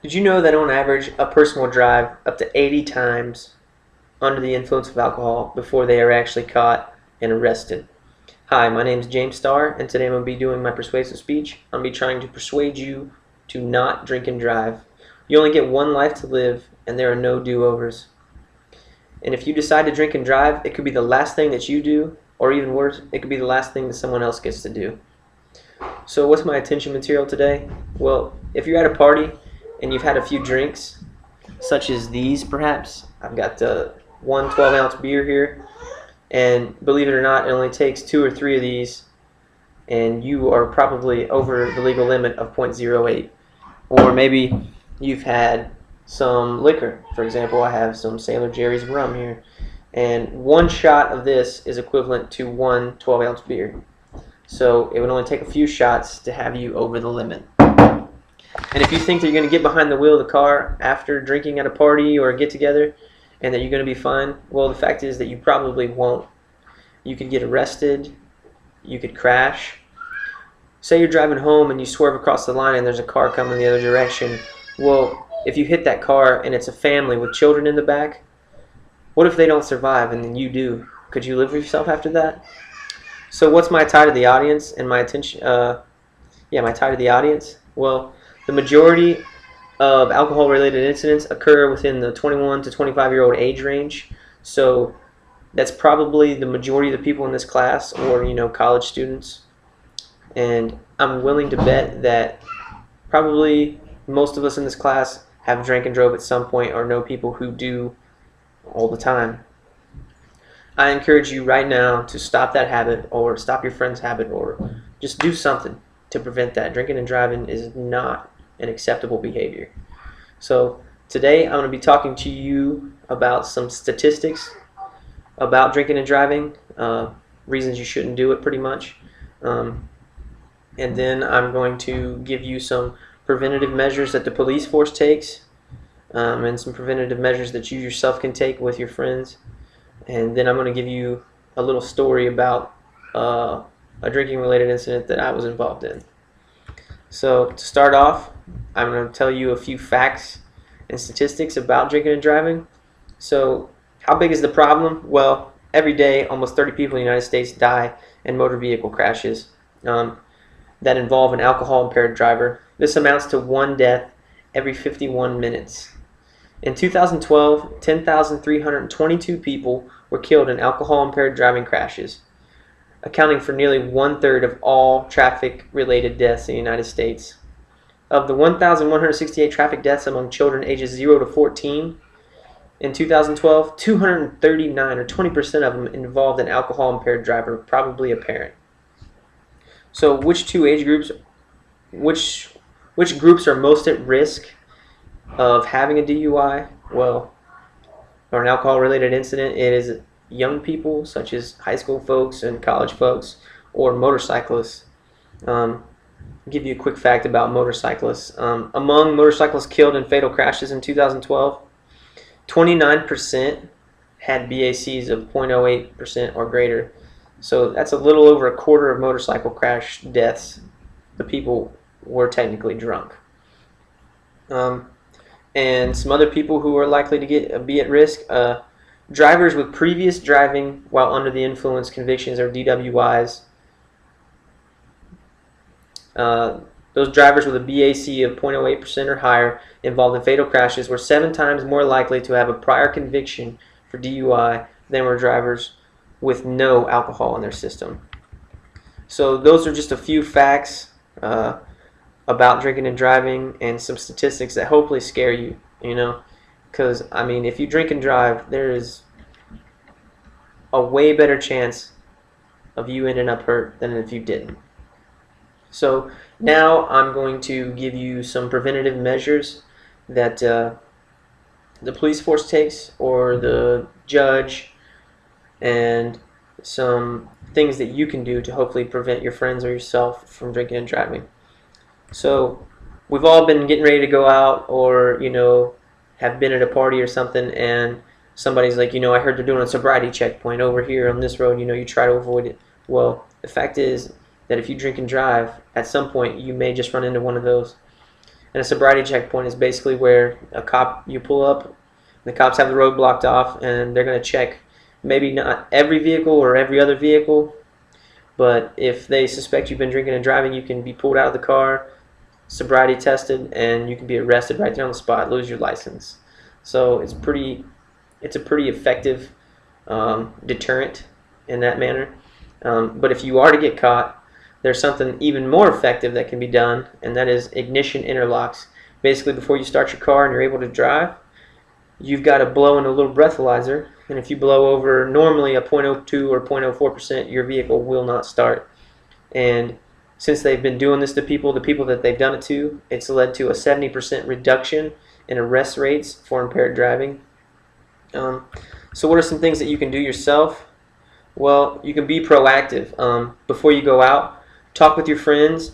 Did you know that on average a person will drive up to 80 times under the influence of alcohol before they are actually caught and arrested? Hi, my name is James Starr, and today I'm going to be doing my persuasive speech. I'm going to be trying to persuade you to not drink and drive. You only get one life to live, and there are no do-overs. And if you decide to drink and drive, it could be the last thing that you do, or even worse, it could be the last thing that someone else gets to do. So what's my attention material today? Well, if you're at a party and you've had a few drinks, such as these perhaps, I've got one 12-ounce beer here, and believe it or not, it only takes 2 or 3 of these, and you are probably over the legal limit of 0.08. Or maybe you've had some liquor. For example, I have some Sailor Jerry's rum here, and one shot of this is equivalent to one 12-ounce beer. So it would only take a few shots to have you over the limit. And if you think that you're going to get behind the wheel of the car after drinking at a party or a get-together and that you're going to be fine, well, the fact is that you probably won't. You could get arrested. You could crash. Say you're driving home and you swerve across the line and there's a car coming the other direction. Well, if you hit that car and it's a family with children in the back, what if they don't survive and then you do? Could you live with yourself after that? So what's my tie to the audience and my attention? My tie to the audience? Well, the majority of alcohol-related incidents occur within the 21 to 25-year-old age range. So that's probably the majority of the people in this class, or college students. And I'm willing to bet that probably most of us in this class have drank and drove at some point, or know people who do all the time. I encourage you right now to stop that habit, or stop your friend's habit, or just do something to prevent that. Drinking and driving is not an acceptable behavior. So today I'm going to be talking to you about some statistics about drinking and driving, reasons you shouldn't do it pretty much. And then I'm going to give you some preventative measures that the police force takes, and some preventative measures that you yourself can take with your friends. And then I'm going to give you a little story about a drinking-related incident that I was involved in. So to start off, I'm going to tell you a few facts and statistics about drinking and driving. So how big is the problem? Well, every day almost 30 people in the United States die in motor vehicle crashes that involve an alcohol-impaired driver. This amounts to 1 death every 51 minutes. In 2012, 10,322 people were killed in alcohol-impaired driving crashes, accounting for nearly 1/3 of all traffic-related deaths in the United States. Of the 1,168 traffic deaths among children ages 0 to 14 in 2012, 239, or 20% of them, involved an alcohol-impaired driver, probably a parent. So which two age groups, which groups are most at risk of having a DUI? Well, or an alcohol-related incident? It is young people, such as high school folks and college folks, or motorcyclists. I'll give you a quick fact about motorcyclists. Among motorcyclists killed in fatal crashes in 2012, 29% had BACs of 0.08% or greater. So that's a little over a quarter of motorcycle crash deaths. The people were technically drunk. And some other people who are likely to be at risk, drivers with previous driving while under the influence convictions, or DWIs. Those drivers with a BAC of 0.08% or higher involved in fatal crashes were 7 times more likely to have a prior conviction for DUI than were drivers with no alcohol in their system. So those are just a few facts about drinking and driving, and some statistics that hopefully scare you, because I mean, if you drink and drive, there is a way better chance of you ending up hurt than if you didn't. So now I'm going to give you some preventative measures that the police force takes, or the judge, and some things that you can do to hopefully prevent your friends or yourself from drinking and driving. So we've all been getting ready to go out, or have been at a party or something, and somebody's like, I heard they're doing a sobriety checkpoint over here on this road, you try to avoid it. Well, the fact is that if you drink and drive, at some point you may just run into one of those. And a sobriety checkpoint is basically where you pull up, the cops have the road blocked off, and they're going to check maybe not every vehicle or every other vehicle, but if they suspect you've been drinking and driving, you can be pulled out of the car, sobriety tested, and you can be arrested right there on the spot, lose your license. So it's a pretty effective deterrent in that manner. But if you are to get caught, there's something even more effective that can be done, and that is ignition interlocks. Basically, before you start your car and you're able to drive, you've got to blow in a little breathalyzer, and if you blow over normally a 0.02 or 0.04%, your vehicle will not start. And since they've been doing this to people, the people that they've done it to, it's led to a 70% reduction in arrest rates for impaired driving. So what are some things that you can do yourself? Well, you can be proactive. Before you go out, talk with your friends,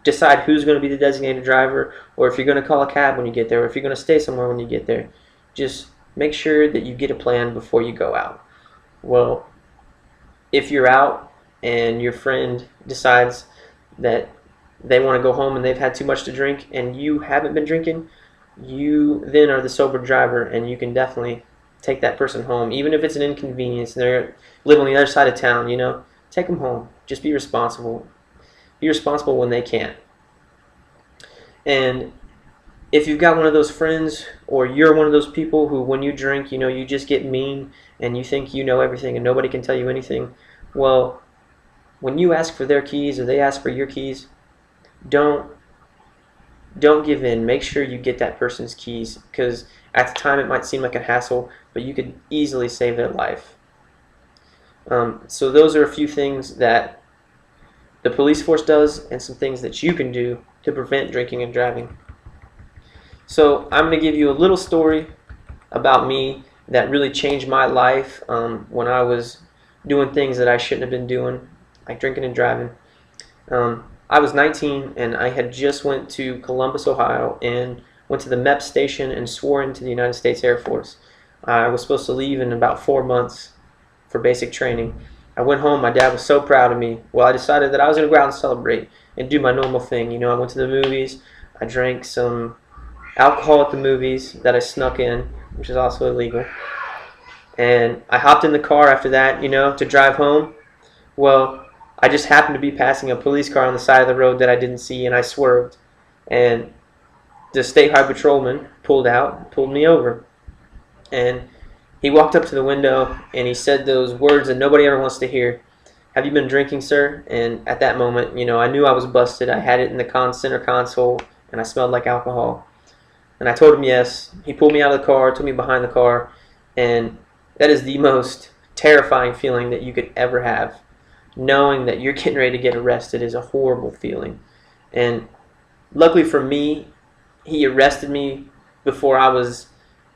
decide who's going to be the designated driver, or if you're going to call a cab when you get there, or if you're going to stay somewhere when you get there. Just make sure that you get a plan before you go out. Well, if you're out and your friend decides that they want to go home and they've had too much to drink and you haven't been drinking, you then are the sober driver, and you can definitely take that person home, even if it's an inconvenience and they live on the other side of town. Take them home. Just be responsible. Be responsible when they can't. And if you've got one of those friends, or you're one of those people who, when you drink, you just get mean and you think you know everything and nobody can tell you anything, well, when you ask for their keys or they ask for your keys, don't give in. Make sure you get that person's keys, because at the time it might seem like a hassle, but you could easily save their life. So those are a few things that the police force does, and some things that you can do to prevent drinking and driving. So I'm going to give you a little story about me that really changed my life when I was doing things that I shouldn't have been doing, like drinking and driving. I was 19, and I had just went to Columbus, Ohio, and went to the MEP station and swore into the United States Air Force. I was supposed to leave in about 4 months for basic training. I went home. My dad was so proud of me. Well, I decided that I was going to go out and celebrate and do my normal thing. I went to the movies. I drank some alcohol at the movies that I snuck in, which is also illegal. And I hopped in the car after that, to drive home. Well, I just happened to be passing a police car on the side of the road that I didn't see, and I swerved. And the state high patrolman pulled me over. And he walked up to the window and he said those words that nobody ever wants to hear. "Have you been drinking, sir?" And at that moment, I knew I was busted. I had it in the center console, and I smelled like alcohol. And I told him yes. He pulled me out of the car, took me behind the car, and that is the most terrifying feeling that you could ever have. Knowing that you're getting ready to get arrested is a horrible feeling. And luckily for me, he arrested me before I was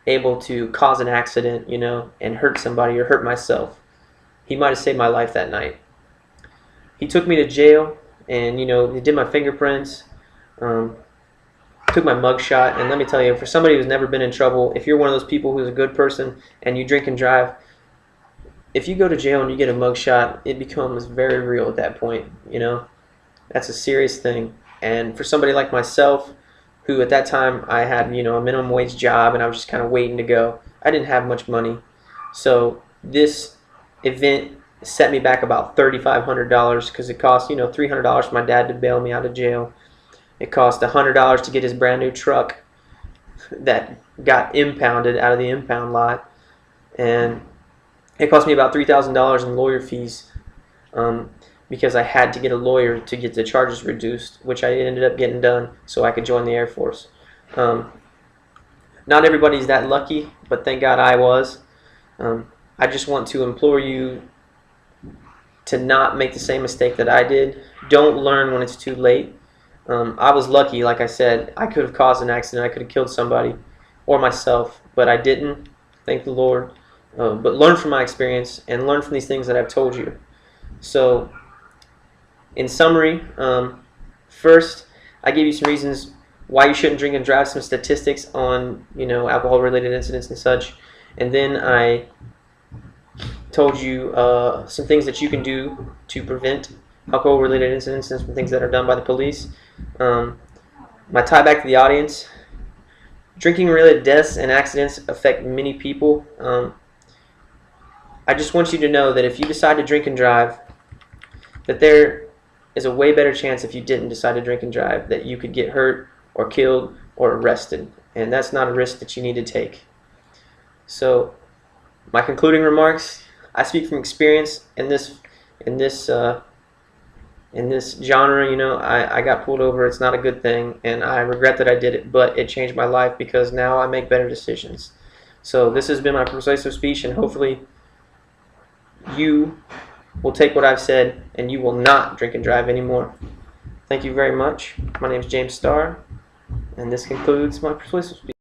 able to cause an accident, and hurt somebody or hurt myself. He might have saved my life that night. He took me to jail, and he did my fingerprints, took my mug shot. And let me tell you, for somebody who's never been in trouble, if you're one of those people who's a good person and you drink and drive, if you go to jail and you get a mug shot, it becomes very real at that point. That's a serious thing. And for somebody like myself, who at that time I had a minimum wage job and I was just kind of waiting to go, I didn't have much money. So this event set me back about $3,500, because it cost $300 for my dad to bail me out of jail. It cost $100 to get his brand new truck that got impounded out of the impound lot, and it cost me about $3,000 in lawyer fees, because I had to get a lawyer to get the charges reduced, which I ended up getting done so I could join the Air Force. Not everybody's that lucky, but thank God I was. I just want to implore you to not make the same mistake that I did. Don't learn when it's too late. I was lucky, like I said. I could have caused an accident. I could have killed somebody or myself, but I didn't. Thank the Lord. But learn from my experience and learn from these things that I've told you. So, in summary, first, I gave you some reasons why you shouldn't drink and drive, some statistics on alcohol-related incidents and such, and then I told you some things that you can do to prevent alcohol-related incidents and some things that are done by the police. My tie back to the audience: drinking-related deaths and accidents affect many people. I just want you to know that if you decide to drink and drive, that there is a way better chance if you didn't decide to drink and drive that you could get hurt or killed or arrested, and that's not a risk that you need to take. So, my concluding remarks: I speak from experience in this genre. You know, I got pulled over. It's not a good thing, and I regret that I did it, but it changed my life because now I make better decisions. So this has been my persuasive speech, and hopefully you will take what I've said and you will not drink and drive anymore. Thank you very much. My name is James Starr, and this concludes my persuasive speech.